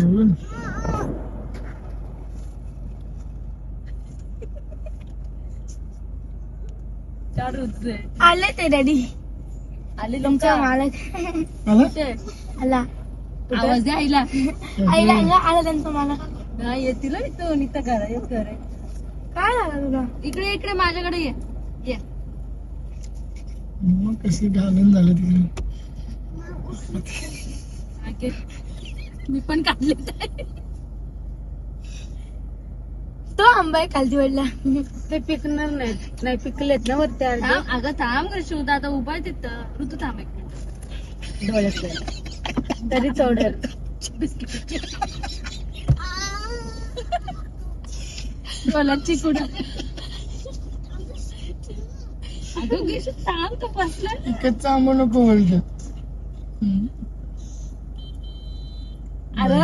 घेऊन आले ते डॅडी आले तुमचा मालक आला आवाज द्या आईला. आईला आला त्यांचा मालक नाही येतील तो नीता घर आहे काय झालं तुला इकडे इकडे माझ्याकडे ये ये. मग कशी घालून झालं तिकडे मी पण काढले तो आंबा आहे खालती वडला ते पिकणार नाहीत नाही पिकलेत ना वरती अगं थांब ग शिवदा आता उभा आहे तिथं ऋतू थांब एक मिनिट डोळ्यात तरी चढत डोळ्याची कुडा अगं थांब तो बसला कच्चा आंबा नको बोलतो